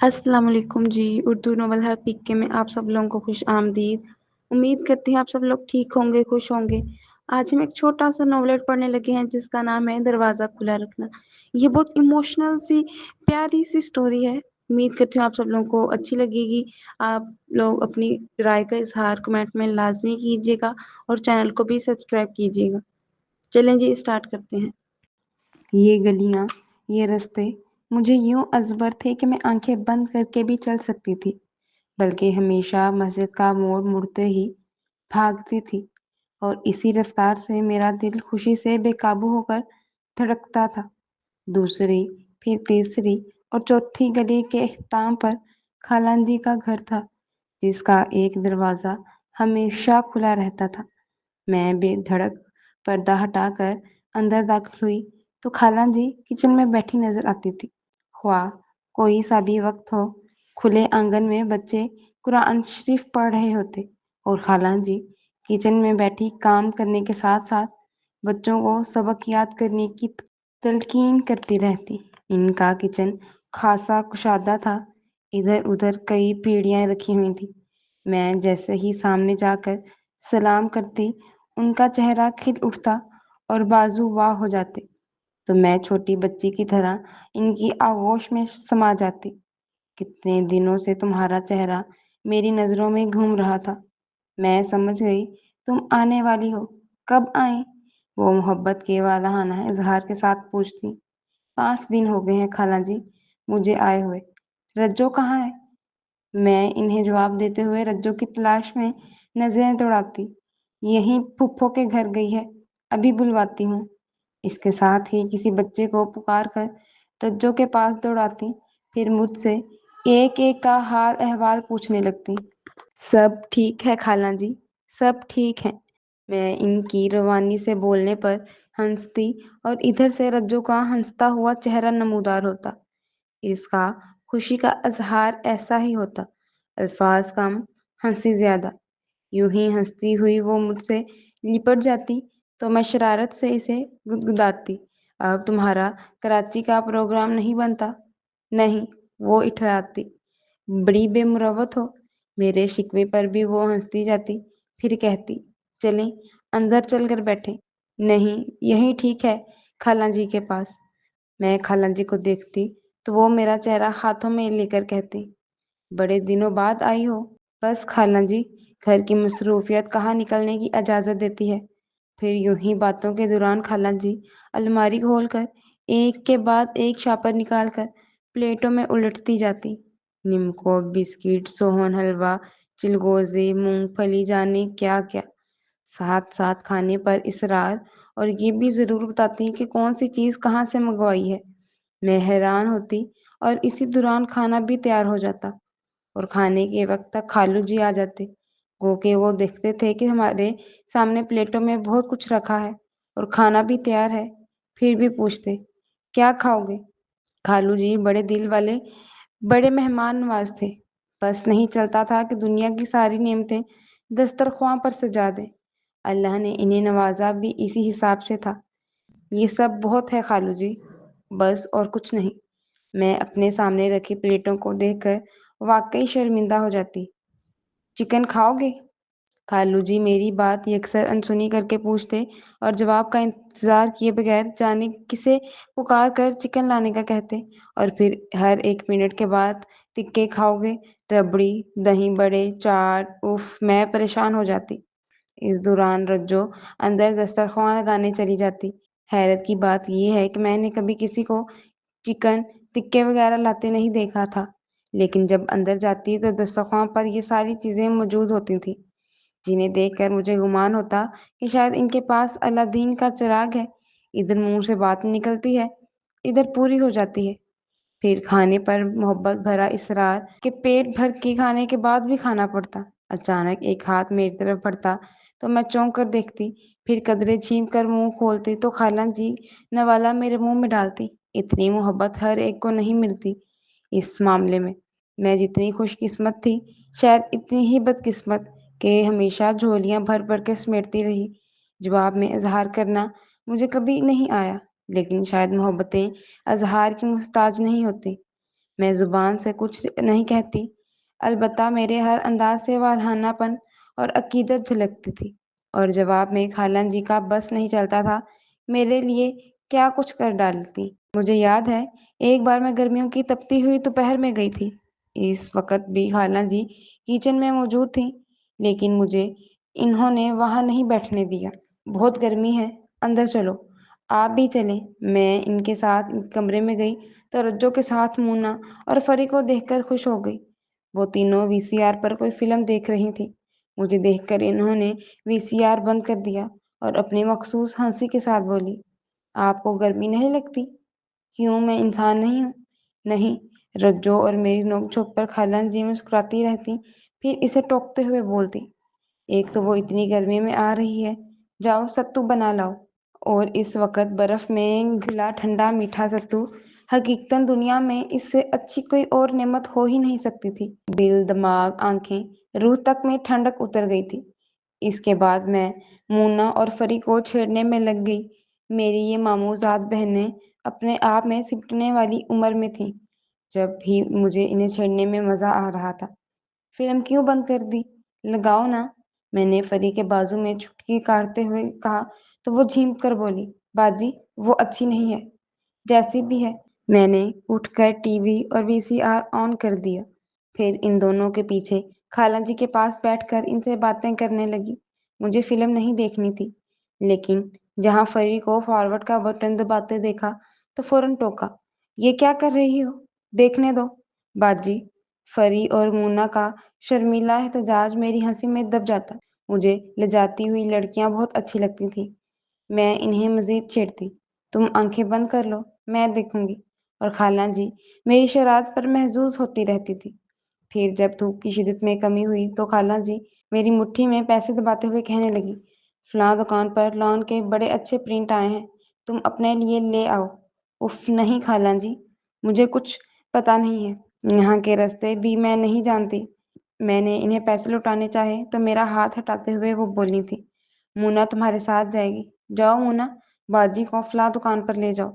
السلام علیکم جی، اردو ناول حقیقے میں آپ سب لوگوں کو خوش آمدید۔ امید کرتی ہیں آپ سب لوگ ٹھیک ہوں گے، خوش ہوں گے۔ آج ہم ایک چھوٹا سا ناولٹ پڑھنے لگے ہیں جس کا نام ہے دروازہ کھلا رکھنا۔ یہ بہت ایموشنل سی پیاری سی سٹوری ہے۔ امید کرتی ہوں آپ سب لوگوں کو اچھی لگے گی۔ آپ لوگ اپنی رائے کا اظہار کمنٹ میں لازمی کیجیے گا اور چینل کو بھی سبسکرائب کیجیے گا۔ چلیں جی اسٹارٹ کرتے ہیں۔ یہ گلیاں، یہ رستے مجھے یوں ازبر تھے کہ میں آنکھیں بند کر کے بھی چل سکتی تھی، بلکہ ہمیشہ مسجد کا موڑ مڑتے ہی بھاگتی تھی، اور اسی رفتار سے میرا دل خوشی سے بے قابو ہو کر دھڑکتا تھا۔ دوسری، پھر تیسری اور چوتھی گلی کے اختتام پر خالان جی کا گھر تھا، جس کا ایک دروازہ ہمیشہ کھلا رہتا تھا۔ میں بے دھڑک پردہ ہٹا کر اندر داخل ہوئی تو خالان جی کچن میں بیٹھی نظر آتی تھی۔ خواہ کوئی سا بھی وقت ہو، کھلے آنگن میں بچے قرآن شریف پڑھ رہے ہوتے اور خالان جی کچن میں بیٹھی کام کرنے کے ساتھ ساتھ بچوں کو سبق یاد کرنے کی تلقین کرتی رہتی۔ ان کا کچن خاصا کشادہ تھا، ادھر ادھر کئی پیڑیاں رکھی ہوئی تھیں۔ میں جیسے ہی سامنے جا کر سلام کرتی، ان کا چہرہ کھل اٹھتا اور بازو واہ ہو جاتے، تو میں چھوٹی بچی کی طرح ان کی آغوش میں سما جاتی۔ کتنے دنوں سے تمہارا چہرہ میری نظروں میں گھوم رہا تھا، میں سمجھ گئی تم آنے والی ہو، کب آئیں؟ وہ محبت کے والہانہ اظہار کے ساتھ پوچھتی۔ 5 دن ہو گئے ہیں خالہ جی مجھے آئے ہوئے۔ رجو کہاں ہے؟ میں انہیں جواب دیتے ہوئے رجو کی تلاش میں نظریں دوڑاتی۔ یہیں پھپھو کے گھر گئی ہے، ابھی بلواتی ہوں۔ اس کے ساتھ ہی کسی بچے کو پکار کر رجو کے پاس دوڑاتی، پھر مجھ سے ایک ایک کا حال احوال پوچھنے لگتی۔ سب ٹھیک ہے خالہ جی، سب ٹھیک ہے۔ میں ان کی روانی سے بولنے پر ہنستی اور ادھر سے رجو کا ہنستا ہوا چہرہ نمودار ہوتا۔ اس کا خوشی کا اظہار ایسا ہی ہوتا، الفاظ کم، ہنسی زیادہ۔ یوں ہی ہنستی ہوئی وہ مجھ سے لپٹ جاتی تو میں شرارت سے اسے گدگداتی۔ اب تمہارا کراچی کا پروگرام نہیں بنتا؟ نہیں، وہ اٹھلاتی۔ بڑی بے مروت ہو۔ میرے شکوے پر بھی وہ ہنستی جاتی، پھر کہتی، چلیں اندر چل کر بیٹھیں۔ نہیں، یہی ٹھیک ہے خالہ جی کے پاس۔ میں خالہ جی کو دیکھتی تو وہ میرا چہرہ ہاتھوں میں لے کر کہتی، بڑے دنوں بعد آئی ہو۔ بس خالہ جی، گھر کی مصروفیت کہاں نکلنے کی اجازت دیتی ہے۔ پھر یوں ہی باتوں کے دوران خالہ جی الماری کھول کر ایک کے بعد ایک شاپر نکال کر پلیٹوں میں الٹتی جاتی۔ نمکو، بسکٹ، سوہن حلوہ، چلگوزے، مونگ پھلی، جانے کیا کیا۔ ساتھ ساتھ کھانے پر اصرار، اور یہ بھی ضرور بتاتی کہ کون سی چیز کہاں سے منگوائی ہے۔ میں حیران ہوتی اور اسی دوران کھانا بھی تیار ہو جاتا، اور کھانے کے وقت تک خالو جی آ جاتے، گو کہ وہ دیکھتے تھے کہ ہمارے سامنے پلیٹوں میں بہت کچھ رکھا ہے اور کھانا بھی تیار ہے، پھر بھی پوچھتے، کیا کھاؤ گے؟ خالو جی بڑے دل والے، بڑے مہمان نواز تھے، بس نہیں چلتا تھا کہ دنیا کی ساری نعمتیں دسترخواں پر سجا دیں۔ اللہ نے انہیں نوازا بھی اسی حساب سے تھا۔ یہ سب بہت ہے خالو جی، بس اور کچھ نہیں۔ میں اپنے سامنے رکھی پلیٹوں کو دیکھ کر واقعی شرمندہ ہو جاتی۔ چکن کھاؤ گے؟ خالو جی میری بات یکسر انسنی کر کے پوچھتے اور جواب کا انتظار کیے بغیر جانے کسے پکار کر چکن لانے کا کہتے، اور پھر ہر 1 منٹ کے بعد تکے کھاؤ گے، ربڑی، دہی بڑے، چاٹ، اف، میں پریشان ہو جاتی۔ اس دوران رجو اندر دسترخواں لگانے چلی جاتی۔ حیرت کی بات یہ ہے کہ میں نے کبھی کسی کو چکن تکے وغیرہ لاتے نہیں دیکھا تھا، لیکن جب اندر جاتی تو دسترخواں پر یہ ساری چیزیں موجود ہوتی تھیں، جنہیں دیکھ کر مجھے گمان ہوتا کہ شاید ان کے پاس اللہ دین کا چراغ ہے۔ ادھر منہ سے بات نکلتی ہے، ادھر پوری ہو جاتی ہے۔ پھر کھانے پر محبت بھرا اصرار کہ پیٹ بھر کے کھانے کے بعد بھی کھانا پڑتا۔ اچانک ایک ہاتھ میری طرف بڑھتا تو میں چونک کر دیکھتی، پھر قدرے چھین کر منہ کھولتی تو خالہ جی نوالا میرے منہ میں ڈالتی۔ اتنی محبت ہر ایک کو نہیں ملتی۔ اس معاملے میں جتنی خوش قسمت تھی، شاید اتنی ہی بدقسمت کہ ہمیشہ جھولیاں بھر بھر کے سمیٹتی رہی۔ جواب میں اظہار کرنا مجھے کبھی نہیں آیا، لیکن شاید محبتیں اظہار کی محتاج نہیں ہوتی۔ میں زبان سے کچھ نہیں کہتی، البتہ میرے ہر انداز سے والہانہ پن اور عقیدت جھلکتی تھی، اور جواب میں خالہ جی کا بس نہیں چلتا تھا میرے لیے کیا کچھ کر ڈالتی۔ مجھے یاد ہے ایک بار میں گرمیوں کی تپتی ہوئی دوپہر میں گئی تھی۔ اس وقت بھی خالہ جی کچن میں موجود تھیں، لیکن مجھے انہوں نے وہاں نہیں بیٹھنے دیا۔ بہت گرمی ہے، اندر چلو، آپ بھی چلیں۔ میں ان کے ساتھ کمرے میں گئی تو رجو کے ساتھ مونا اور فری کو دیکھ کر خوش ہو گئی۔ وہ تینوں وی سی آر پر کوئی فلم دیکھ رہی تھی۔ مجھے دیکھ کر انہوں نے وی سی آر بند کر دیا اور اپنی مخصوص ہنسی کے ساتھ بولی، آپ کو گرمی نہیں لگتی؟ کیوں، میں انسان نہیں ہوں؟ نہیں۔ رجو اور میری نوک جھوک پر خالہ جی مسکراتی رہتی، پھر اسے ٹوکتے ہوئے بولتی، ایک تو وہ اتنی گرمی میں آ رہی ہے، جاؤ ستو بنا لاؤ۔ اور اس وقت برف میں گھلا ٹھنڈا میٹھا ستو حقیقتاً دنیا میں اس سے اچھی کوئی اور نعمت ہو ہی نہیں سکتی تھی۔ دل، دماغ، آنکھیں، روح تک میں ٹھنڈک اتر گئی تھی۔ اس کے بعد میں مونا اور فری کو چھیڑنے میں لگ گئی۔ میری یہ ماموزاد بہنیں اپنے آپ میں سمٹنے والی عمر میں تھیں، جب بھی مجھے انہیں چھیڑنے میں مزہ آ رہا تھا۔ فلم کیوں بند کر دی؟ لگاؤ نا، میں نے فری کے بازو میں چٹکی کاٹتے ہوئے کہا تو وہ جھینک کر بولی، باجی وہ اچھی نہیں ہے۔ جیسی بھی ہے۔ میں نے اٹھ کر ٹی وی اور وی سی آر آن کر دیا، پھر ان دونوں کے پیچھے خالہ جی کے پاس بیٹھ کر ان سے باتیں کرنے لگی۔ مجھے فلم نہیں دیکھنی تھی، لیکن جہاں فری کو فارورڈ کا بٹن دباتے دیکھا تو فوراً ٹوکا، یہ کیا کر رہی ہو؟ دیکھنے دو باجی۔ فری اور مونا کا شرمیلا احتجاج میری ہنسی میں دب جاتا۔ مجھے لجاتی ہوئی لڑکیاں بہت اچھی لگتی تھیں۔ میں انہیں مزید چھیڑتی، تم آنکھیں بند کر لو، میں دیکھوں گی۔ اور خالہ جی میری شرارت پر محظوظ ہوتی رہتی تھی۔ پھر جب دھوپ کی شدت میں کمی ہوئی تو خالہ جی میری مٹھی میں پیسے دباتے ہوئے کہنے لگی، فلاں دکان پر لان کے بڑے اچھے پرنٹ آئے ہیں، تم اپنے لیے لے آؤ۔ اف نہیں خالہ جی، مجھے کچھ پتا نہیں ہے، یہاں کے راستے بھی میں نہیں جانتی۔ میں نے انہیں پیسے لوٹانے چاہے تو میرا ہاتھ ہٹاتے ہوئے وہ بولی تھی، مونا تمہارے ساتھ جائے گی، جاؤ مونا، باجی کو فلاں دکان پر لے جاؤ۔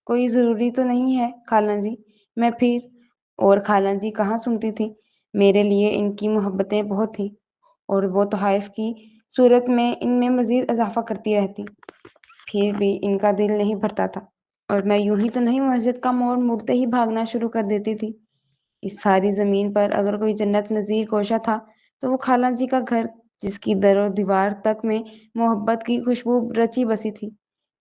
کوئی ضروری تو نہیں ہے خالہ جی، میں پھر۔ اور خالہ جی کہاں سنتی تھی، میرے لیے ان کی محبتیں بہت تھیں، اور وہ تحائف کی صورت میں ان میں مزید اضافہ کرتی رہتی۔ پھر بھی ان کا دل نہیں بھرتا تھا، اور میں یوں ہی تو نہیں مسجد کا موڑ مڑتے ہی بھاگنا شروع کر دیتی تھی۔ اس ساری زمین پر اگر کوئی جنت نظیر گوشہ تھا تو وہ خالہ جی کا گھر، جس کی در و دیوار تک میں محبت کی خوشبو رچی بسی تھی۔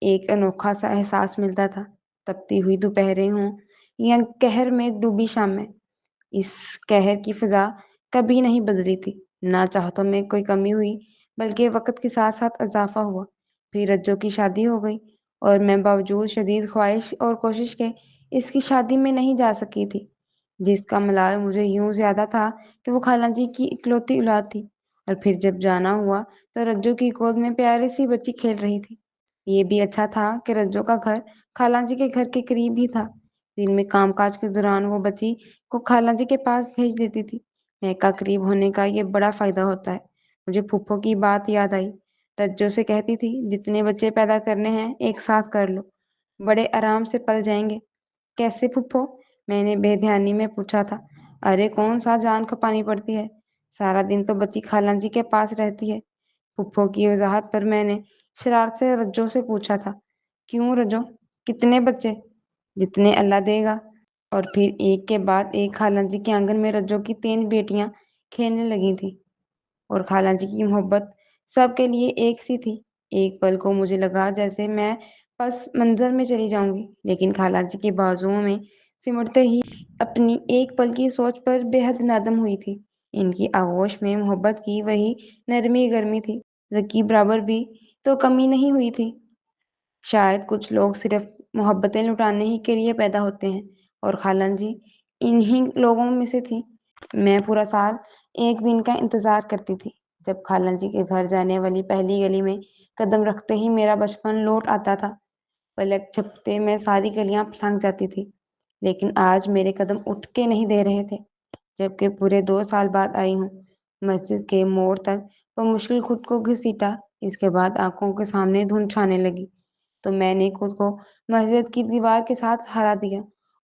ایک انوکھا سا احساس ملتا تھا، تپتی ہوئی دوپہریں ہوں یا قہر میں ڈوبی شام میں۔ اس قہر کی فضا کبھی نہیں بدلی تھی، نہ چاہتوں میں کوئی کمی ہوئی، بلکہ وقت کے ساتھ ساتھ اضافہ ہوا۔ پھر رجو کی شادی ہو گئی، اور میں باوجود شدید خواہش اور کوشش کے اس کی شادی میں نہیں جا سکی تھی، جس کا ملال مجھے یوں زیادہ تھا کہ وہ خالہ جی کی اکلوتی اولاد تھی۔ اور پھر جب جانا ہوا تو رجو کی گود میں پیاری سی بچی کھیل رہی تھی۔ یہ بھی اچھا تھا کہ رجو کا گھر خالہ جی کے گھر کے قریب ہی تھا۔ دن میں کام کاج کے دوران وہ بچی کو خالہ جی کے پاس بھیج دیتی تھی۔ کا قریب ہونے کا یہ بڑا فائدہ ہوتا ہے۔ مجھے پھپھو کی بات یاد آئی، رجو سے کہتی تھی، جتنے بچے پیدا کرنے ہیں ایک ساتھ کر لو، بڑے آرام سے پل جائیں گے۔ کیسے پھپھو؟ میں نے بے دھیانی میں پوچھا تھا۔ ارے کون سا جان کھپانی پڑتی ہے، سارا دن تو بچی خالہ جی کے پاس رہتی ہے۔ پھپھو کی وضاحت پر میں نے شرارت سے رجو سے پوچھا تھا، کیوں رجو، کتنے بچے؟ جتنے اللہ دے گا۔ اور پھر ایک کے بعد ایک خالہ جی کے آنگن میں رجو کی 3 بیٹیاں کھیلنے لگی تھیں، اور خالہ جی کی محبت سب کے لیے ایک سی تھی۔ ایک پل کو مجھے لگا جیسے میں پس منظر میں چلی جاؤں گی، لیکن خالہ جی کے بازوؤں میں سمٹتے ہی اپنی ایک پل کی سوچ پر بے حد نادم ہوئی تھی۔ ان کی آغوش میں محبت کی وہی نرمی گرمی تھی، رقیب برابر بھی تو کمی نہیں ہوئی تھی۔ شاید کچھ لوگ صرف محبتیں لٹانے ہی کے لیے پیدا ہوتے ہیں، اور خالہ جی انہی لوگوں میں سے تھی۔ میں پورا سال ایک دن کا انتظار کرتی تھی، جب خالہ جی کے گھر جانے والی پہلی گلی میں قدم رکھتے ہی میرا بچپن لوٹ آتا تھا۔ پلک جھپکتے میں ساری گلیاں پھلانگ جاتی تھی، لیکن آج میرے قدم اٹھ کے نہیں دے رہے تھے، جبکہ پورے 2 سال بعد آئی ہوں۔ مسجد کے موڑ تک بمشکل خود کو گھسیٹا، اس کے بعد آنکھوں کے سامنے دھند چھانے لگی تو میں نے خود کو مسجد کی دیوار کے ساتھ ہرا دیا،